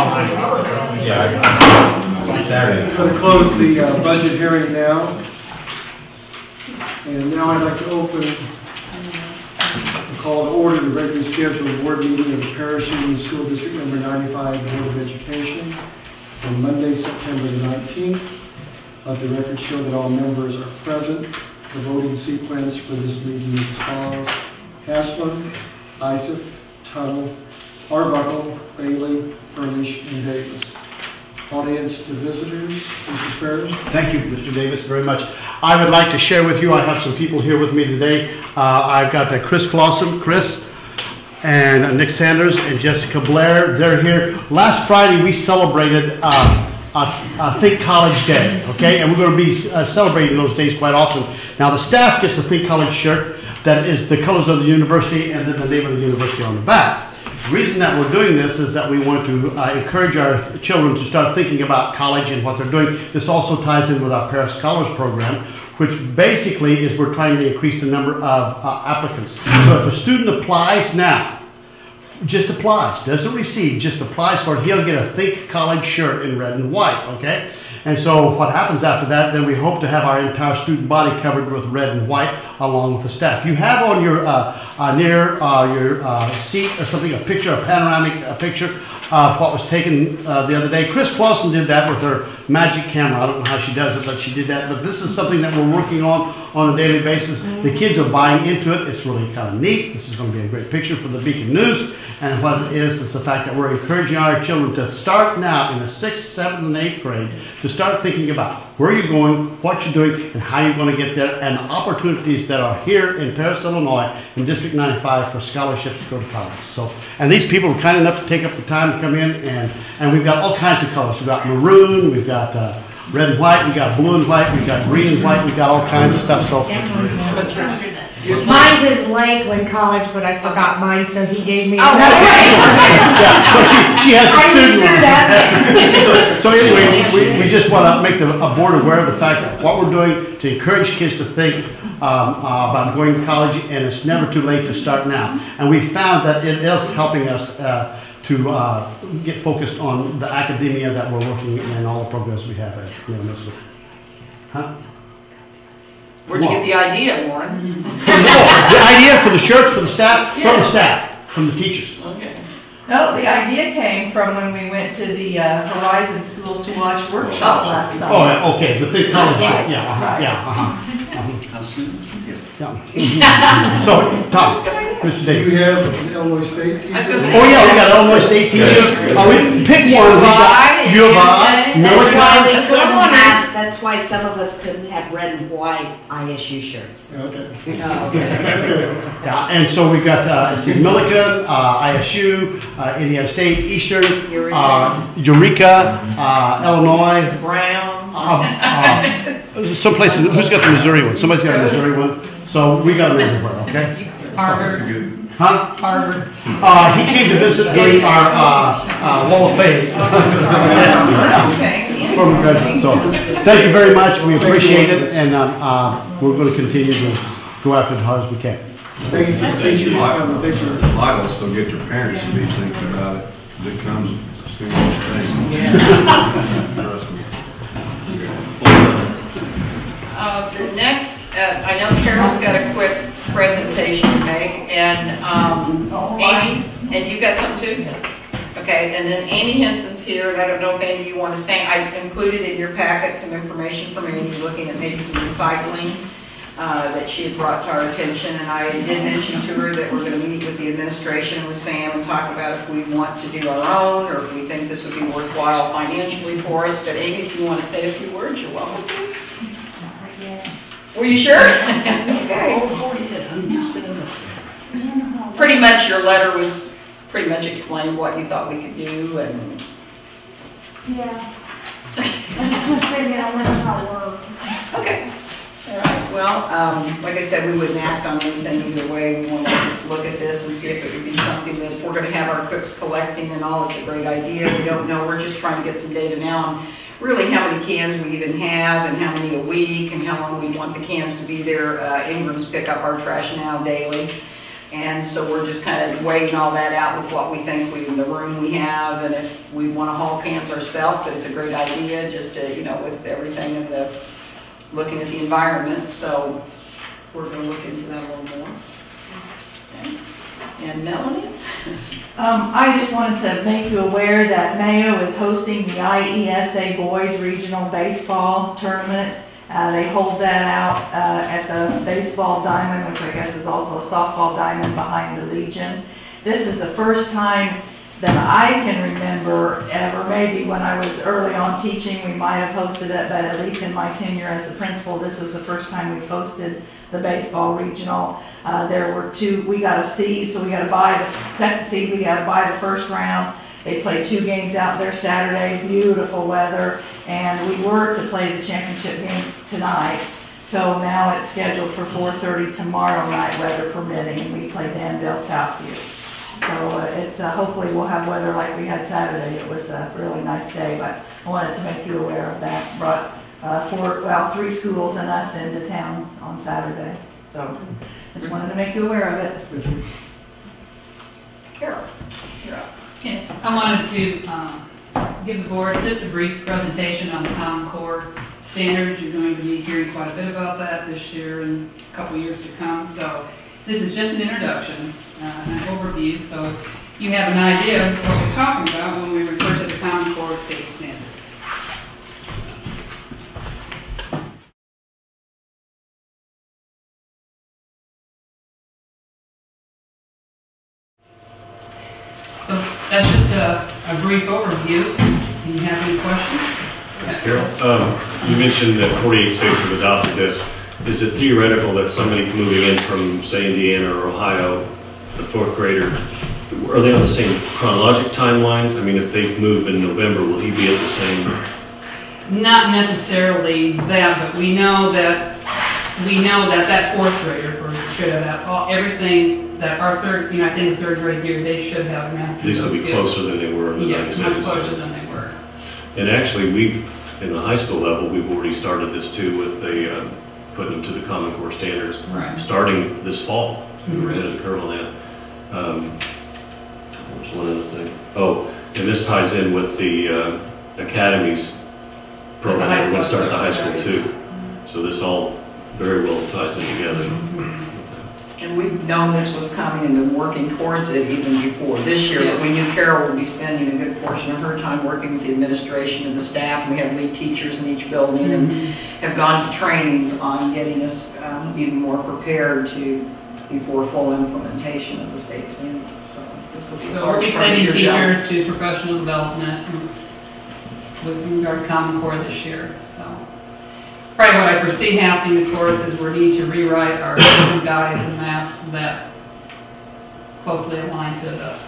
I'm going to close the budget hearing now. And now I'd like to open the call to order the regularly scheduled board meeting of the Parish Union School District Number 95 Board of Education on Monday, September the 19th. Let the record show that all members are present. The voting sequence for this meeting is as follows: Haslund, Isaac, Tuttle, Arbuckle, Bailey, Furnish, and Davis. Audience to visitors, Mr. Sparrow. Thank you, Mr. Davis, very much. I would like to share with you, I have some people here with me today. I've got Chris Clausen, Chris, and Nick Sanders, and Jessica Blair. They're here. Last Friday, we celebrated Think College Day, okay? And we're going to be celebrating those days quite often. Now, the staff gets a Think College shirt that is the colors of the university and then the name of the university on the back. The reason that we're doing this is that we want to encourage our children to start thinking about college and what they're doing. This also ties in with our Paris Scholars Program, which basically is we're trying to increase the number of applicants. So if a student applies now, just applies, doesn't receive, just applies for it, he'll get a Think College shirt in red and white, okay? And so what happens after that, then we hope to have our entire student body covered with red and white along with the staff. You have on your near your seat or something, a picture, a panoramic picture of what was taken the other day. Chris Clausen did that with her magic camera. I don't know how she does it, but she did that. But this is something that we're working on a daily basis. The kids are buying into it. It's really kind of neat. This is going to be a great picture for the Beacon News. And what it is the fact that we're encouraging our children to start now in the 6th, 7th, and 8th grade to start thinking about where you're going, what you're doing, and how you're going to get there, and opportunities that are here in Paris, Illinois, in District 95 for scholarships to go to college. So, and these people were kind enough to take up the time to come in, and we've got all kinds of colors. We've got maroon, we've got red and white, we've got blue and white, we've got green and white, we've got all kinds of stuff. So. Mine's is Lakeland College, but I forgot mine, so he gave me another. Yeah, so she has a student. So anyway, we just want to make a board aware of the fact that what we're doing to encourage kids to think about going to college, and it's never too late to start now. And we found that it is helping us to get focused on the academia that we're working in and all the programs we have at University. Huh? Where'd you get the idea, Warren? The idea for the shirts, for the staff, from the staff, from the teachers. Okay. No, the idea came from when we went to the Horizon Schools to Watch workshop last summer. Oh, okay, the Think College shirt, So, Tom, Mr. Davis. Do you have an Illinois State teacher? Oh yeah, we got Illinois State teachers. We picked one. We got U of I, North Carolina. That's why some of us couldn't have red and white ISU shirts. Okay. Yeah, and so we've got Millikan, ISU, Indiana State, Eastern, Eureka, Illinois, Brown. Some places. Who's got the Missouri one? Somebody's got a Missouri one. So we got them everywhere. Okay. Harvard. Huh? Harvard. He came to visit during our Wall of Fame. So, thank you very much. We appreciate it, and we're going to continue to go after it as hard as we can. Thank you for teaching. Might also get your parents to be thinking about it. It comes as soon as Trust me. The next, I know Carol's got a quick presentation to make, and Amy, and you got something too? Yes. Okay, and then Amy Henson's here, and I don't know if Amy you want to say, I included in your packet some information from Amy looking at maybe some recycling that she had brought to our attention, and I did mention to her that we're going to meet with the administration with Sam and talk about if we want to do our own or if we think this would be worthwhile financially for us. But Amy, if you want to say a few words, you're welcome to. Were you sure? Okay. Pretty much your letter was pretty much explained what you thought we could do, and yeah. I just want to say that I learned how it works. Okay. All right. Well, like I said, we wouldn't act on anything either way. We want to just look at this and see if it would be something that if we're going to have our cooks collecting and all, it's a great idea. We don't know. We're just trying to get some data now on really how many cans we even have and how many a week and how long we want the cans to be there. Ingram's pick up our trash now daily. And so we're just kind of weighing all that out with what we think in the room we have, and if we want to haul cans ourselves, but it's a great idea just to, with everything and looking at the environment. So we're going to look into that a little more. Okay. And Melanie? I just wanted to make you aware that Mayo is hosting the IESA Boys Regional Baseball Tournament. They hold that out at the baseball diamond, which I guess is also a softball diamond behind the Legion. This is the first time that I can remember ever. Maybe when I was early on teaching, we might have hosted it, but at least in my tenure as the principal, this is the first time we've hosted the baseball regional. There were two. We got a seed, so we got to buy the second seed. We got to buy the first round. They played 2 games out there Saturday, beautiful weather, and we were to play the championship game tonight. So now it's scheduled for 4:30 tomorrow night, weather permitting, and we play Danville Southview. So it's hopefully we'll have weather like we had Saturday. It was a really nice day, but I wanted to make you aware of that. Brought 3 schools and us into town on Saturday. So just wanted to make you aware of it. Carol, you're up. Yes, I wanted to give the board just a brief presentation on the Common Core standards. You're going to be hearing quite a bit about that this year and a couple years to come. So this is just an introduction, an overview, so you have an idea of what we're talking about when we refer to the Common Core state standards. So that's just a brief overview. Do you have any questions? Carol, you mentioned that 48 states have adopted this. Is it theoretical that somebody moving in from, say, Indiana or Ohio, the 4th grader, are they on the same chronologic timeline? I mean, if they move in November, will he be at the same? Not necessarily that, but we know that that 4th grader should have everything that our third, I think the 3rd grade year, they should have mastered. At least they'll be closer than they were in the 97. Yes, much closer than they were. And actually, in the high school level, we've already started this too with putting them to the Common Core standards, right, starting this fall. We're ahead of the curve on that. There's one other thing. Oh, and this ties in with the academies program that we're going to start at the high school too. So this all very well ties in together. And we've known this was coming and been working towards it even before this year, but we knew Carol would be spending a good portion of her time working with the administration and the staff. We have lead teachers in each building and have gone to trainings on getting us even more prepared before full implementation of the state standards. So this will be so we'll be sending teachers to professional development with regard to Common Core this year. So probably what I foresee happening, of course, is we need to rewrite our guides and maps that closely align to the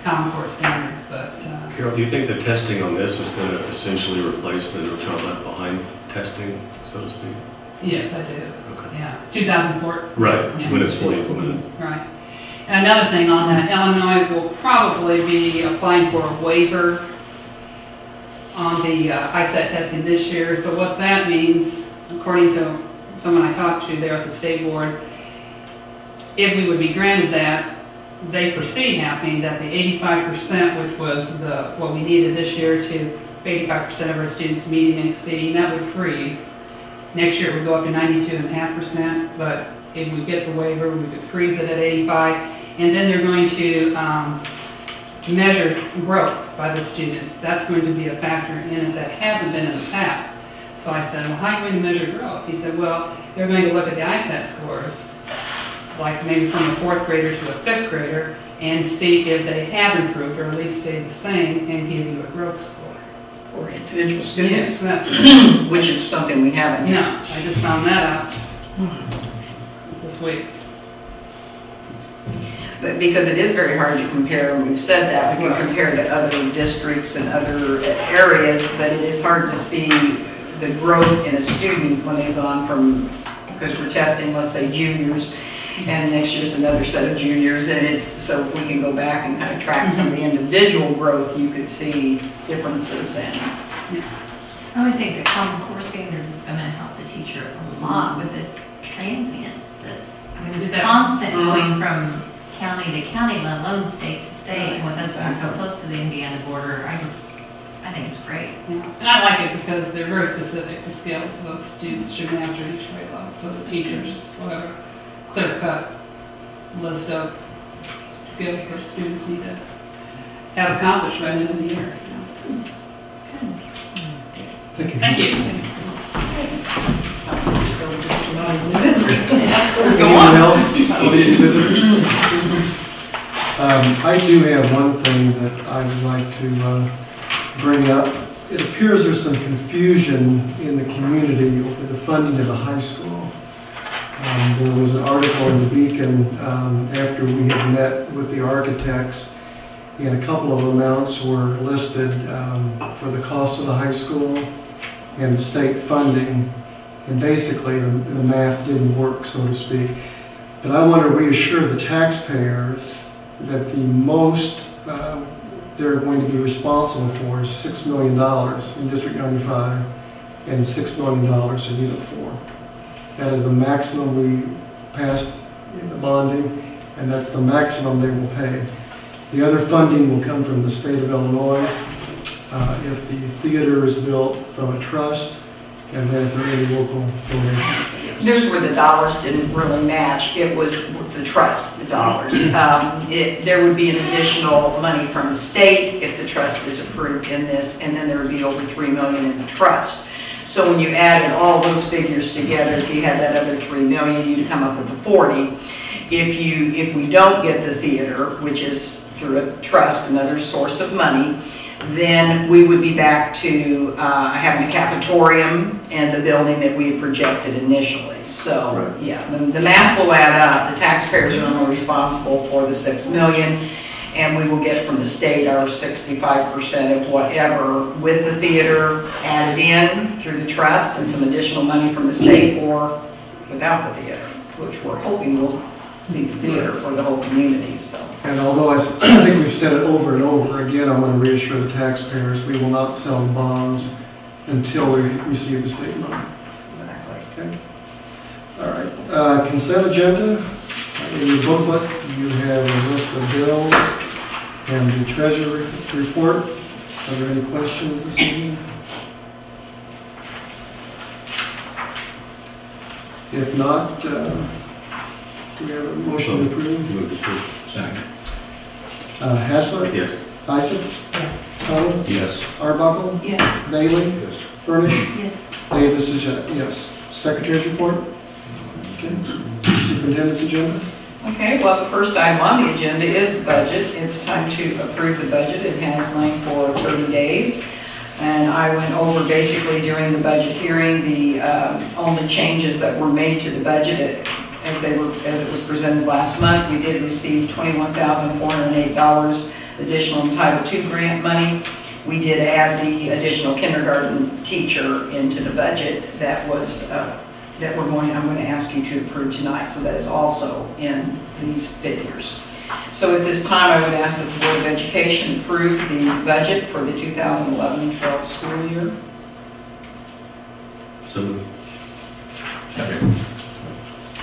Common Core standards. But Carol, do you think the testing on this is going to essentially replace the No Child Left Behind testing, so to speak? Yes, I do. Okay. Yeah, 2004. Right, yeah. when it's fully implemented. Right. And another thing on that, Illinois will probably be applying for a waiver on the ISAT testing this year. So what that means, according to someone I talked to there at the state board, if we would be granted that, they foresee happening that the 85%, which was what we needed this year to 85% of our students meeting and exceeding, that would freeze. Next year it would go up to 92.5%, but if we get the waiver, we could freeze it at 85. And then they're going to measure growth by the students. That's going to be a factor in it that hasn't been in the past. So I said, well, how are you going to measure growth? He said, well, they're going to look at the ISAT scores, like maybe from a 4th grader to a 5th grader, and see if they have improved or at least stayed the same and give you a growth score. For individual students, Yes, which is something we haven't. yeah, I just found that out this week. But because it is very hard to compare, and we've said that, we can compare to other districts and other areas, but it is hard to see the growth in a student when they've gone from, because we're testing, let's say, juniors, and next year's another set of juniors, and it's, so if we can go back and kind of track some of the individual growth, you could see differences in. I would think the Common Core standards is going to help the teacher a lot with the transients. I mean, it's constant going from county to county, let alone state to state, with us being so close to the Indiana border. I think it's great. Yeah. And I like it because they're very specific to skills those students should master each grade level. So the teachers will have a clear-cut list of skills that students need to have accomplished by the end of the year. Thank you. Thank you. Anyone else on these visitors? I do have one thing that I would like to bring up. It appears there's some confusion in the community over the funding of the high school. There was an article in the Beacon after we had met with the architects, and a couple of amounts were listed for the cost of the high school and the state funding, and basically the math didn't work, so to speak. But I want to reassure the taxpayers that the most they're going to be responsible for is $6 million in District 95 and $6 million in Unit 4. That is the maximum we passed in the bonding, and that's the maximum they will pay. The other funding will come from the state of Illinois if the theater is built from a trust, and then if there are any local donations. Here's where the dollars didn't really match. It was the trust, the dollars. There would be an additional money from the state if the trust is approved in this, and then there would be over $3 million in the trust. So when you added all those figures together, if you had that other $3 million, you'd come up with the 40. If we don't get the theater, which is through a trust, another source of money, then we would be back to having a cafetorium and the building that we had projected initially. So, right. Yeah, the math will add up. The taxpayers are only responsible for the $6 million, and we will get from the state our 65% of whatever with the theater added in through the trust and some additional money from the state, or without the theater, which we're hoping will see the theater for the whole community. So. And although I think we've said it over and over, again, I want to reassure the taxpayers we will not sell bonds until we receive the state money. Okay. All right. Consent agenda. In your booklet, you have a list of bills and the treasury report. Are there any questions this evening? If not, do we have a motion to approve? Move to approve. Second. Hassler? Yes. Isaac? Yes. Tuttle? Yes. Arbuckle? Yes. Bailey? Yes. Furnish? Yes. Davis is yes. Secretary's report? Okay. Superintendent's agenda? Okay, well, the first item on the agenda is the budget. It's time to approve the budget. It has lain for 30 days. And I went over basically during the budget hearing the only changes that were made to the budget as it was presented last month. We did receive $21,408 additional Title II grant money. We did add the additional kindergarten teacher into the budget that was I'm going to ask you to approve tonight. So that is also in these figures. So at this time, I would ask that the Board of Education approve the budget for the 2011-12 school year. So moved. Second.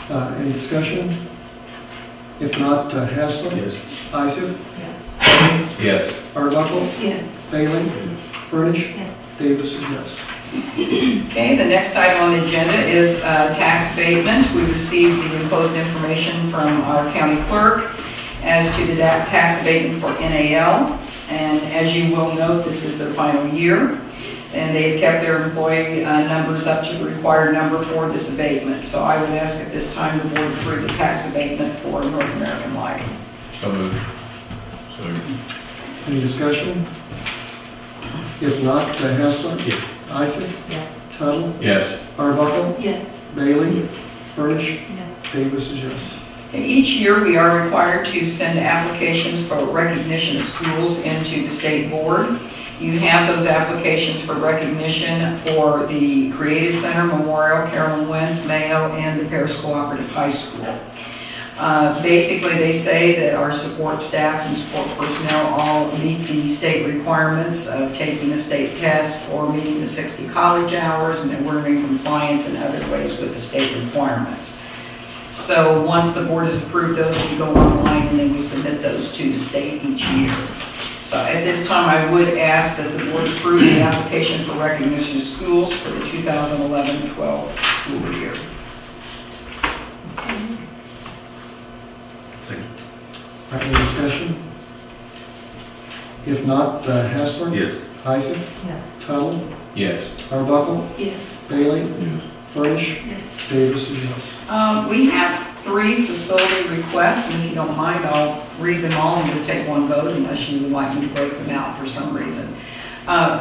Any discussion? If not, Hassler? Yes. Isaac? Yes. Yes. Arbuckle? Yes. Bailey? Furnish? Yes. Davis is yes. Okay, the next item on the agenda is tax abatement. We received the enclosed information from our county clerk as to the tax abatement for NAL. And as you will note, this is their final year. And they've kept their employee numbers up to the required number for this abatement. So I would ask at this time the board approve the tax abatement for North American Lighting. So moved. Second. Any discussion? If not, Hassler? Yes. Isaac? Yes. Tuttle? Yes. Arbuckle? Yes. Bailey? Furnish? Yes. Davis is yes. Each year we are required to send applications for recognition of schools into the state board. You have those applications for recognition for the Creative Center, Memorial, Carolyn Wentz, Mayo, and the Paris Cooperative High School. Basically, they say that our support staff and support personnel all meet the state requirements of taking a state test or meeting the 60 college hours, and that we're in compliance in other ways with the state requirements. So once the board has approved those, we go online and then we submit those to the state each year. So at this time, I would ask that the board approve the application for recognition of schools for the 2011-12 school year. Any discussion? If not, Hassler? Yes. Isaac? Yes. Tuttle? Yes. Arbuckle? Yes. Bailey? Yes. Furnish? Yes. Davis is yes. We have 3 facility requests, and if you don't mind, I'll read them all and we'll take one vote unless you would like me to break them out for some reason.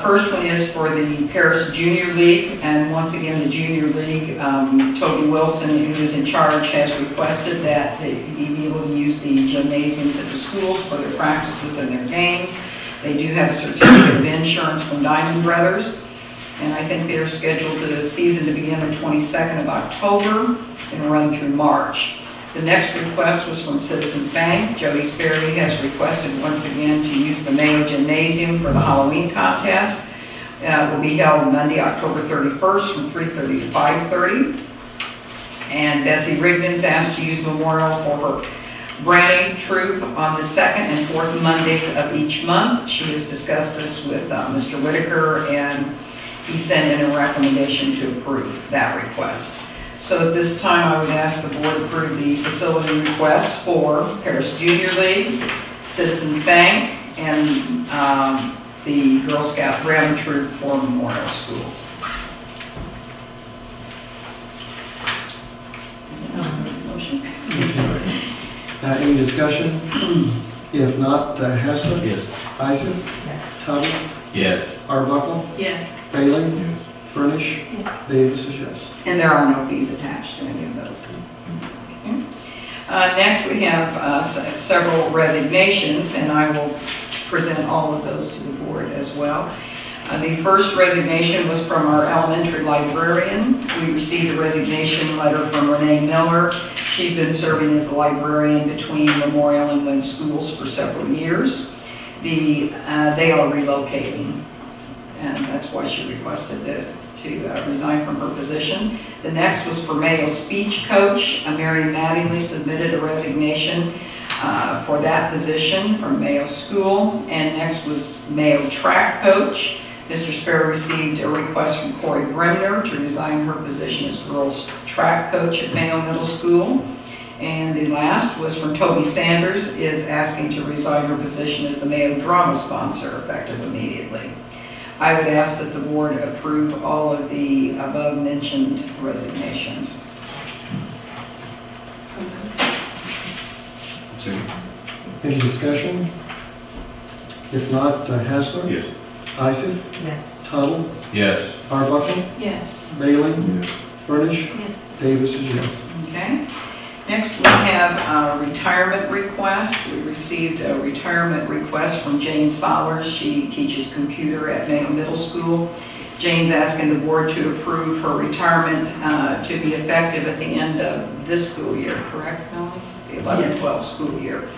First one is for the Paris Junior League, and once again, the Junior League, Toby Wilson, who is in charge, has requested that they be able to use the gymnasiums at the schools for their practices and their games. They do have a certificate of insurance from Diamond Brothers, and I think they're scheduled the season to begin the 22nd of October and run through March. The next request was from Citizens Bank. Jody Sperry has requested once again to use the Mayo Gymnasium for the Halloween contest. It will be held Monday, October 31st from 3:30 to 5:30. And Bessie Rigdon's asked to use Memorial for her branding troop on the 2nd and 4th Mondays of each month. She has discussed this with Mr. Whitaker, and he sent in a recommendation to approve that request. So at this time, I would ask the board to approve the facility requests for Paris Junior League, Citizens Bank, and the Girl Scout Branding Troop for Memorial School. Motion. Any discussion? If not, Hassler? Yes. Isaac? Yes. Tuttle? Yes. Arbuckle? Yes. Bailey? Yes. Furnish? Yes. Davis is yes. And there are no fees attached to any of those. Okay. Next, we have several resignations, and I will present all of those to the board as well. The first resignation was from our elementary librarian. We received a resignation letter from Renee Miller. She's been serving as the librarian between Memorial and Wynn schools for several years. They are relocating, and that's why she requested to resign from her position. The next was for Mayo speech coach. Mary Mattingly submitted a resignation for that position from Mayo School. And next was Mayo track coach. Mr. Sparrow received a request from Corey Bremner to resign her position as girls track coach at Mayo Middle School. And the last was from Toby Sanders, is asking to resign her position as the Mayo drama sponsor effective immediately. I would ask that the board approve all of the above mentioned resignations. Any discussion? If not, Hassler? Yes. Isaac? Yes. Tuttle? Yes. Arbuckle? Yes. Bailey? Yes. Furnish? Yes. Davis is yes. Okay. Next, we have a retirement request. We received a retirement request from Jane Solers. She teaches computer at Mayo Middle School. Jane's asking the board to approve her retirement to be effective at the end of this school year, correct, Melanie? The 11-12 school year.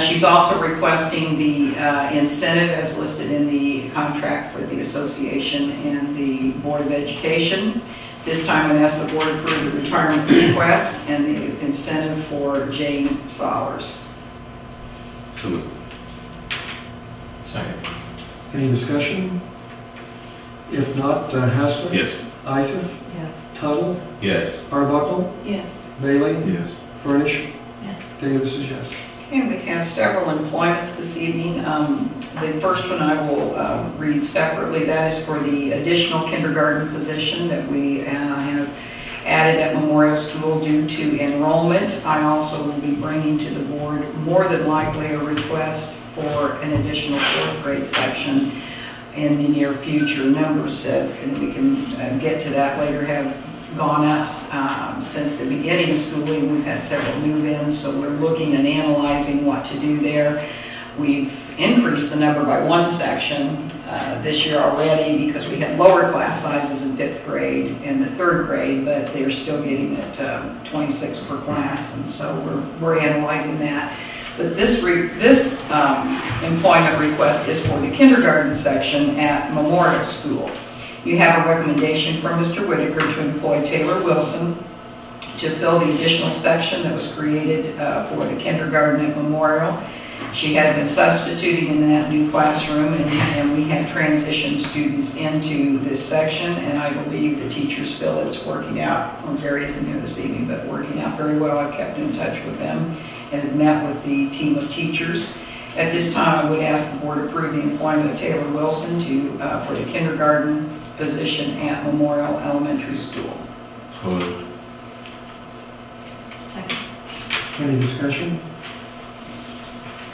She's also requesting the incentive as listed in the contract for the association and the Board of Education. This time, I ask the board to approve the retirement request and the incentive for Jane Solers. So moved. Second. Any discussion? If not, Hassler? Yes. Isaac? Yes. Tuttle? Yes. Arbuckle? Yes. Bailey? Yes. Furnish? Yes. Davis is yes. And we have several employments this evening. The first one I will read separately. That is for the additional kindergarten position that we have added at Memorial School due to enrollment. I also will be bringing to the board more than likely a request for an additional 4th grade section in the near future. Numbers, and we can get to that later, have gone up since the beginning of schooling. We've had several move-ins, so we're looking and analyzing what to do there. We've increased the number by 1 section this year already because we had lower class sizes in 5th grade and the 3rd grade, but they're still getting at 26 per class, and so we're analyzing that. But this employment request is for the kindergarten section at Memorial School. You have a recommendation from Mr. Whitaker to employ Taylor Wilson to fill the additional section that was created for the kindergarten at Memorial. She has been substituting in that new classroom, and we have transitioned students into this section, and I believe the teachers feel it's working out. Gary isn't here this evening, but working out very well. I've kept in touch with them and have met with the team of teachers. At this time, I would ask the board to approve the employment of Taylor Wilson for the kindergarten position at Memorial Elementary School. So moved. Second. Any discussion?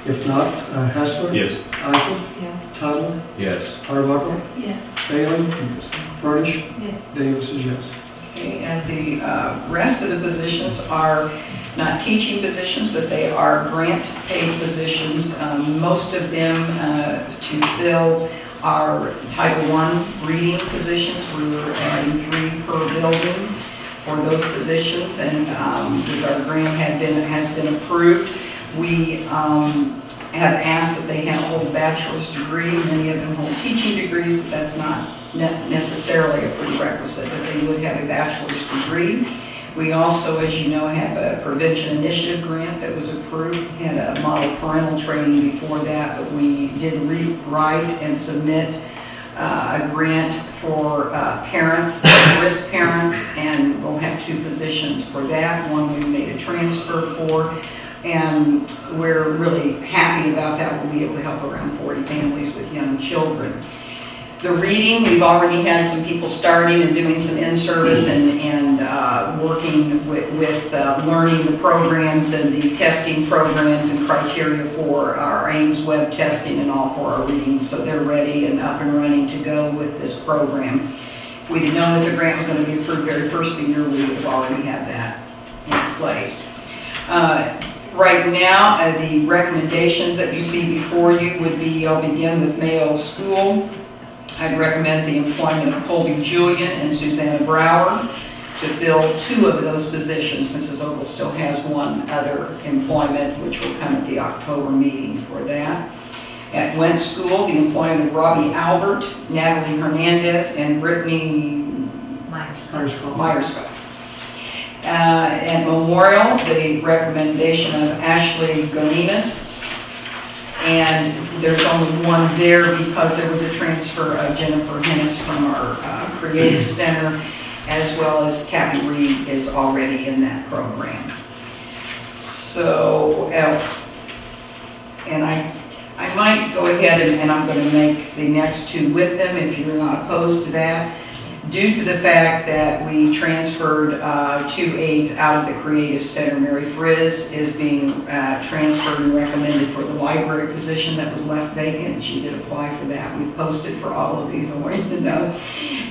If not, Hassler? Yes. Isaac? Yes. Tuttle? Yes. Arbuckle? Yes. Bailey? Furnish? Yes. Davis is yes. Okay, and the rest of the positions are not teaching positions, but they are grant paid positions. Most of them to fill are Title I reading positions. We're adding 3 per building for those positions, and our grant has been approved. We have asked that they hold a bachelor's degree. Many of them hold teaching degrees, but that's not necessarily a prerequisite, but they would have a bachelor's degree. We also, as you know, have a prevention initiative grant that was approved. We had a model parental training before that, but we did rewrite and submit a grant for parents, risk parents, and we'll have 2 positions for that. One we made a transfer for, and we're really happy about that. We'll be able to help around 40 families with young children. The reading, we've already had some people starting and doing some in-service and working with learning the programs and the testing programs and criteria for our Ames web testing and all for our readings. So they're ready and up and running to go with this program. If we did know that the grant was going to be approved very first of the year, we would have already had that in place. Right now, the recommendations that you see before you would be, I'll begin with Mayo School. I'd recommend the employment of Colby Julian and Susanna Brower to fill 2 of those positions. Mrs. Ogle still has 1 other employment, which will come at the October meeting for that. At Wentz School, the employment of Robbie Albert, Natalie Hernandez, and Brittany Myerscough. At Memorial, the recommendation of Ashley Golinas, and there's only 1 there because there was a transfer of Jennifer Hennis from our Creative Center, as well as Kathy Reed is already in that program. So, and I might go ahead and I'm going to make the next 2 with them if you're not opposed to that. Due to the fact that we transferred 2 aides out of the Creative Center, Mary Frizz is being transferred and recommended for the library position that was left vacant. She did apply for that. We posted for all of these, I want you to know.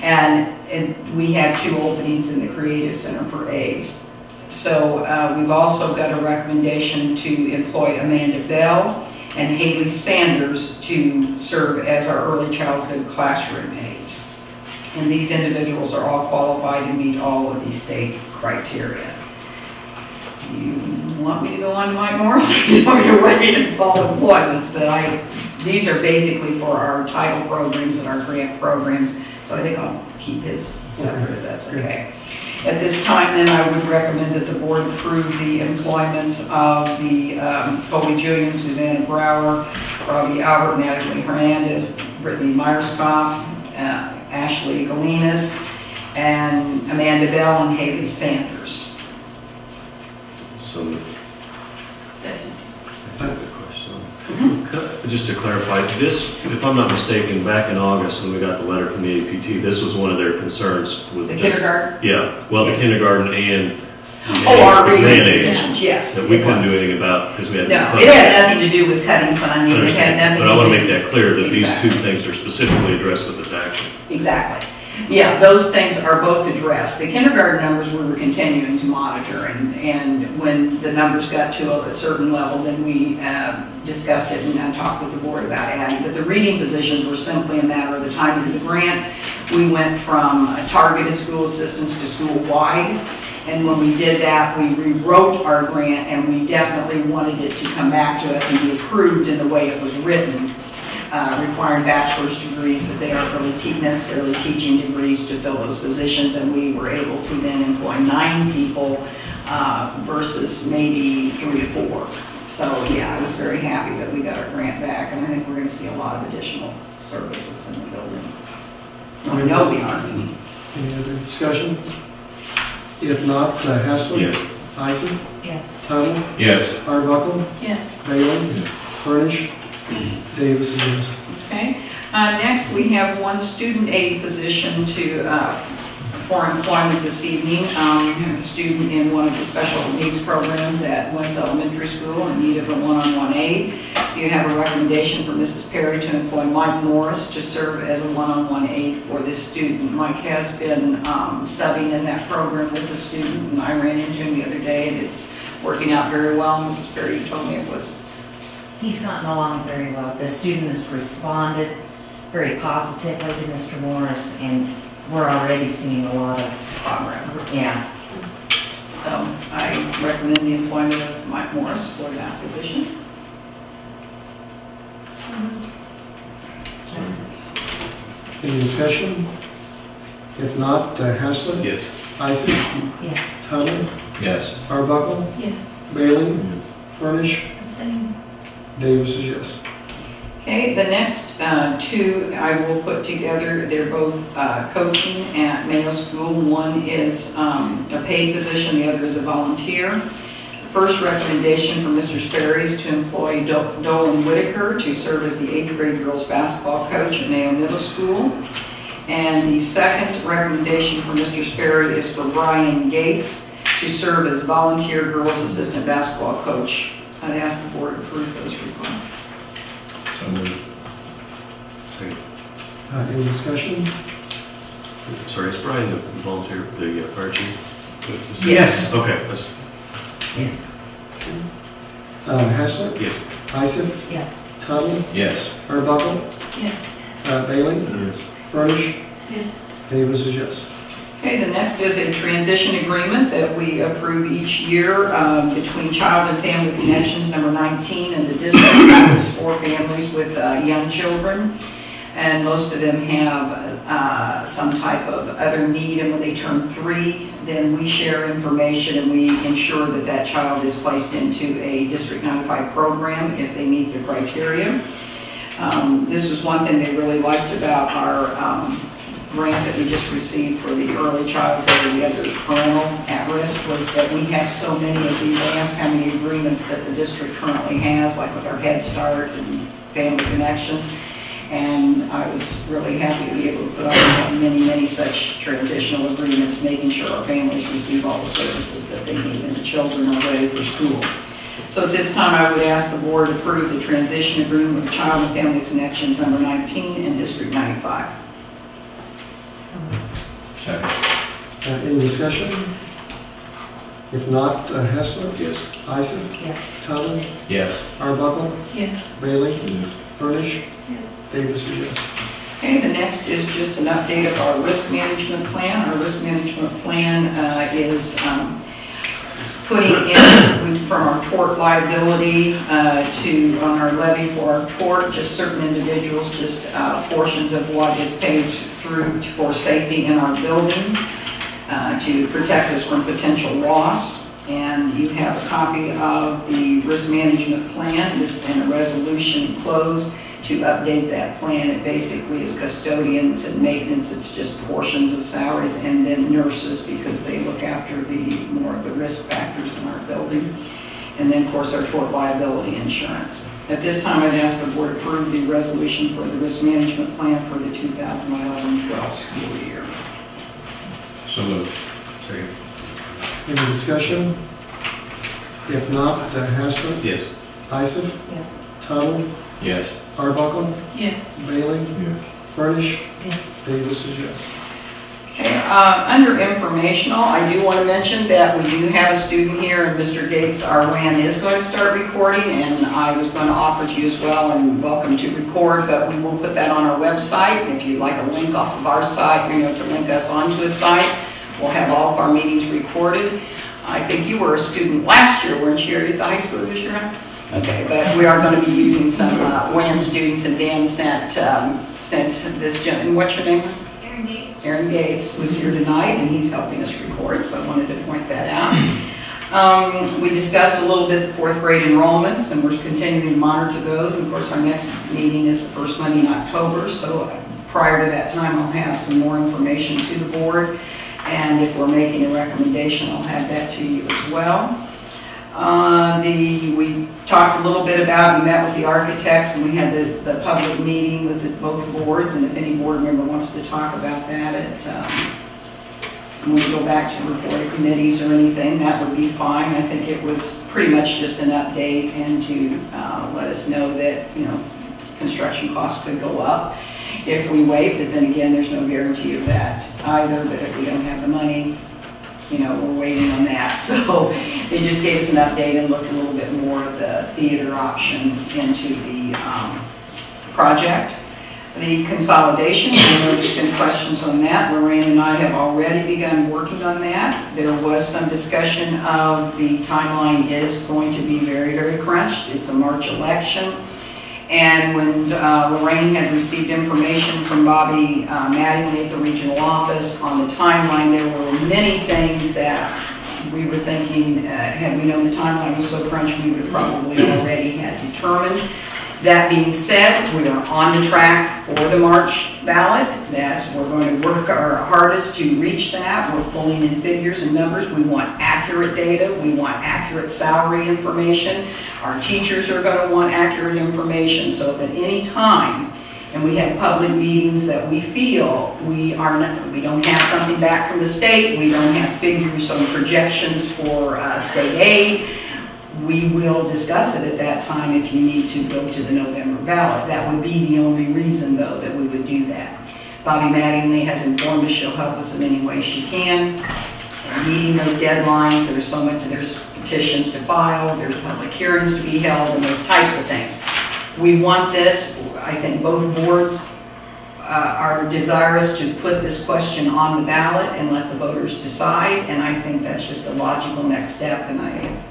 And we have 2 openings in the Creative Center for aides. So we've also got a recommendation to employ Amanda Bell and Haley Sanders to serve as our early childhood classroom aides. And these individuals are all qualified and meet all of the state criteria. Do you want me to go on to Mike Morris? You want me to wait and follow employments? But these are basically for our title programs and our grant programs. So I think I'll keep his separate if that's okay. At this time, then, I would recommend that the board approve the employment of the Colby Julian, Susanna Brower, Robbie Albert, Natalie Hernandez, Brittany Myerscough, Ashley Golinas, and Amanda Bell and Haley Sanders. So, I have a question. Just to clarify, this, if I'm not mistaken, back in August when we got the letter from the APT, this was one of their concerns. Was The this, kindergarten? Yeah, well, the kindergarten and our the reading grant aids positions, yes. that we couldn't do anything about because we had No, no it had nothing to do with cutting funding. It had nothing But I want to make that clear that Exactly. these 2 things are specifically addressed with this action. Exactly. Yeah, those things are both addressed. The kindergarten numbers we were continuing to monitor, and when the numbers got to a certain level, then we discussed it and talked with the board about adding. But the reading positions were simply a matter of the timing of the grant. We went from targeted school assistance to school-wide. And when we did that, we rewrote our grant, and we definitely wanted it to come back to us and be approved in the way it was written. requiring bachelor's degrees, but they aren't really necessarily teaching degrees to fill those positions, and we were able to then employ 9 people versus maybe 3 to 4. So yeah, I was very happy that we got our grant back, and I think we're going to see a lot of additional services in the building. I know we are. Any other discussion? If not, Haslett? Yes. Isaac? Yes. Tuttle? Yes. Arbuckle? Yes. Bailey? Furnish? Davis is yes. Okay. Next, we have one student aid position for employment this evening. A student in one of the special needs programs at Wentz Elementary School in need of a one-on-one aid. You have a recommendation for Mrs. Perry to employ Mike Morris to serve as a one-on-one aid for this student. Mike has been subbing in that program with the student, and I ran into him the other day, and it's working out very well. Mrs. Perry told me it was. He's gotten along very well. The student has responded very positively to Mr. Morris, and we're already seeing a lot of Progress. yeah. So I recommend the employment of Mike Morris for that position. Any discussion? If not, Haslett? Yes. Isaac? Yes. Tuttle? Yes. Arbuckle? Yes. Bailey? Furnish? Abstain. Davis is yes. Okay, the next 2 I will put together. They're both coaching at Mayo School. One is a paid position, the other is a volunteer. The first recommendation for Mr. Sperry is to employ Dolan Whitaker to serve as the 8th grade girls basketball coach at Mayo Middle School. And the second recommendation for Mr. Sperry is for Brian Gates to serve as volunteer girls assistant basketball coach. I'd ask the board to approve those requirements. So moved. Second. Any discussion? Sorry, is Brian the volunteer, the fire chief? Yes. Okay. That's, Haslett? yes. Isaac? Yes. Tuttle? Yes. Arbuckle? Yes. Bailey? Yes. Furnish? Yes. Davis is yes. Okay, the next is a transition agreement that we approve each year between Child and Family Connections number 19 and the district. This is for families with young children, and most of them have some type of other need, and when they turn 3, then we share information and we ensure that that child is placed into a District 95 program if they meet the criteria. This was one thing they really liked about our grant that we just received for the early childhood and the other parental at-risk was that we have so many of these. They ask how many agreements that the district currently has, like with our Head Start and Family Connections. And I was really happy to be able to put on many such transitional agreements, making sure our families receive all the services that they need and the children are ready for school. So at this time, I would ask the board to approve the transition agreement with Child and Family Connections number 19 and District 95. Second. Any discussion? If not, Haslett? Yes. Isaac? Yes. Tuttle? Yes. Arbuckle? Yes. Bailey? Yes. Furnish? Yes. Davis is yes. Okay, the next is just an update of our risk management plan. Our risk management plan is putting in from our tort liability to on our levy for our tort, just certain individuals, just portions of what is paid through for safety in our buildings to protect us from potential loss. And you have a copy of the risk management plan and a resolution closed to update that plan. It basically is custodians and maintenance. It's just portions of salaries, and then nurses because they look after the more of the risk factors in our building. And then, of course, our tort liability insurance. At this time, I'd ask the board to approve the resolution for the risk management plan for the 2011-12 school year. So moved. Second. Any discussion? If not, Haslett? Yes. Isaac? Yes. Tuttle? Yes. Arbuckle? Yes. Bailey? Yes. Furnish? Yes. Davis is yes. Okay, under informational, I do want to mention that we do have a student here, and Mr. Gates, our WAN, is going to start recording, and I was going to offer to you as well, and welcome to record, but we will put that on our website. If you'd like a link off of our site, to link us onto a site, we'll have all of our meetings recorded. I think you were a student last year, weren't you, at the high school this year? Okay, but we are going to be using some WAN students, and Dan sent this gentleman. What's your name? Aaron Gates. Aaron Gates was here tonight, and he's helping us record, so I wanted to point that out. We discussed a little bit the fourth grade enrollments, and we're continuing to monitor those. And of course, our next meeting is the first Monday in October, so prior to that time, I'll have some more information to the board. And if we're making a recommendation, I'll have that to you as well. We talked a little bit about, we met with the architects, and we had the public meeting with both boards, and if any board member wants to talk about that when we go back to reporting committees or anything, that would be fine. I think it was pretty much just an update and to let us know that, construction costs could go up if we wait, but then again, there's no guarantee of that either, but if we don't have the money, we're waiting on that. So they just gave us an update and looked a little bit more at the theater option into the project. The consolidation, I know there's been questions on that. Lorraine and I have already begun working on that. There was some discussion of the timeline is going to be very, very crunched. It's a March election. And when Lorraine had received information from Bobby Mattingly at the regional office on the timeline, there were many things that we were thinking, had we known the timeline was so crunched, we would have probably already had determined. That being said, we are on the track for the March ballot. We're going to work our hardest to reach that. We're pulling in figures and numbers. We want accurate data. We want accurate salary information. Our teachers are going to want accurate information, so that at any time, and we have public meetings that we feel we don't have something back from the state, we don't have figures on projections for state aid, we will discuss it at that time if you need to go to the November ballot. That would be the only reason, though, that we would do that. Bobby Mattingly has informed us she'll help us in any way she can. And meeting those deadlines, there's petitions to file, there's public hearings to be held, and those types of things. We want this, I think both boards are desirous to put this question on the ballot and let the voters decide, and I think that's just a logical next step, and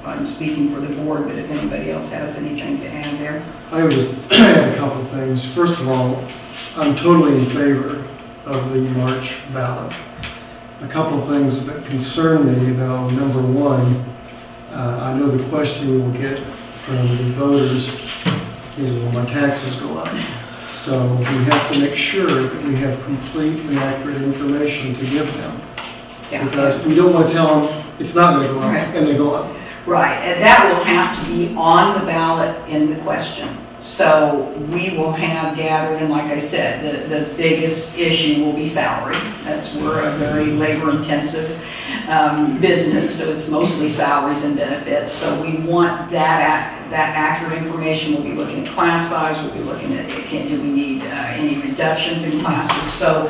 I'm speaking for the board, but if anybody else has anything to add there. I would just add a couple of things. First of all, I'm totally in favor of the March ballot. A couple of things that concern me, though. Number one, I know the question we will get from the voters is, will my taxes go up? So we have to make sure that we have complete and accurate information to give them. Yeah. Because we don't want to tell them it's not going to go up, right, and they go up. Right, and that will have to be on the ballot in the question. So we will have gathered, and like I said, the biggest issue will be salary. We're a very labor-intensive business, so it's mostly salaries and benefits. So we want that accurate information. We'll be looking at class size. We'll be looking at, do we need any reductions in classes? So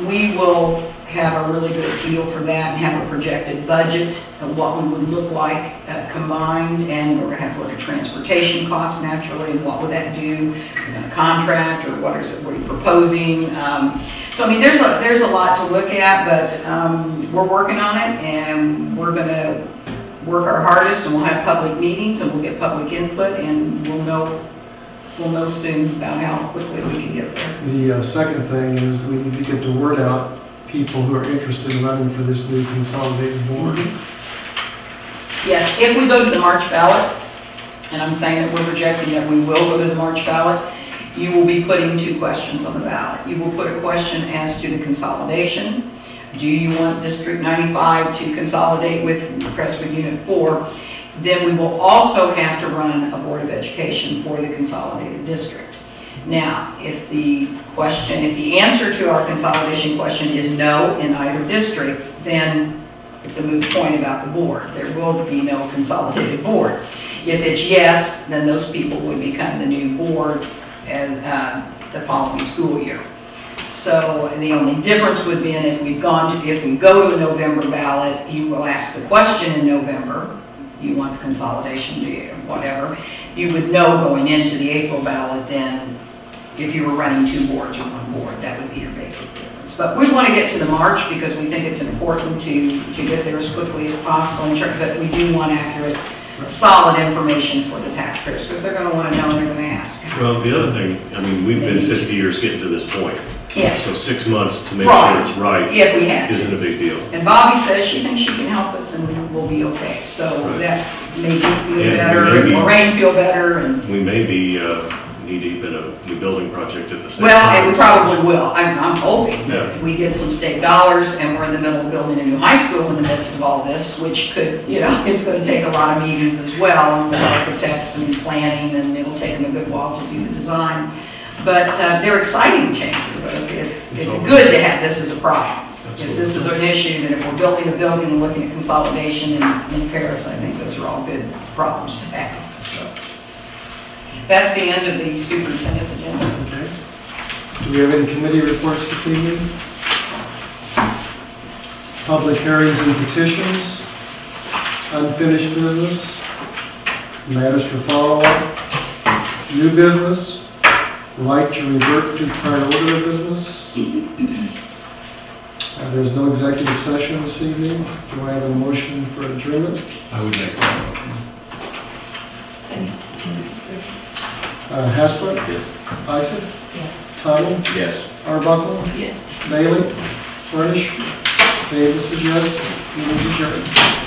we will have a really good feel for that and have a projected budget of what we would look like combined, and we're going to have to look at transportation costs naturally, and what would that do in a contract, or what are you proposing. So I mean, there's a lot to look at, but we're working on it, and we're going to work our hardest, and we'll have public meetings, and we'll get public input, and we'll know soon about how quickly we can get there. The second thing is we need to get the word out. People who are interested in running for this new consolidated board. Yes, if we go to the March ballot, and I'm saying that we're projecting that we will go to the March ballot, you will be putting two questions on the ballot. You will put a question as to the consolidation. Do you want District 95 to consolidate with Crestwood Unit 4? Then we will also have to run a Board of Education for the consolidated district. Now, if the answer to our consolidation question is no in either district, then it's a moot point about the board. There will be no consolidated board. If it's yes, then those people would become the new board the following school year. So the only difference would be if we go to a November ballot, you will ask the question in November. You want the consolidation, do you? Whatever. You would know going into the April ballot then if you were running two boards or one board. That would be your basic difference. But we want to get to the March because we think it's important to get there as quickly as possible. But we do want accurate solid information for the taxpayers, because they're gonna wanna know and they're gonna ask. Well, the other thing, I mean, we've been 50 years getting to this point. Yeah. So 6 months to make Right. sure it's right If we have to. isn't a big deal. And Bobby says she thinks she can help us and we'll be okay. So Right. that made me feel And better, maybe- and Lorraine feel better, and We may be, need even a new building project at the same well, time. and we probably will. I'm hoping Yeah. that we get some state dollars and we're in the middle of building a new high school in the midst of all this, which could, it's going to take a lot of meetings as well with architects and planning, and it'll take them a good while to do the design. But they're exciting changes. It's good to have this as a problem. If this is an issue, then if we're building a building and looking at consolidation in Paris, I think those are all good problems to have. So that's the end of the superintendent's agenda. Okay. Do we have any committee reports this evening? Public hearings and petitions, unfinished business, matters for follow-up, new business, right to revert to prior order of business. There's no executive session this evening. Do I have a motion for adjournment? I would make that. Haslett? Yes. Isaac? Yes. Tuttle? Yes. Arbuckle? Yes. Bailey? Furnish? Davis is yes. Meeting adjourned.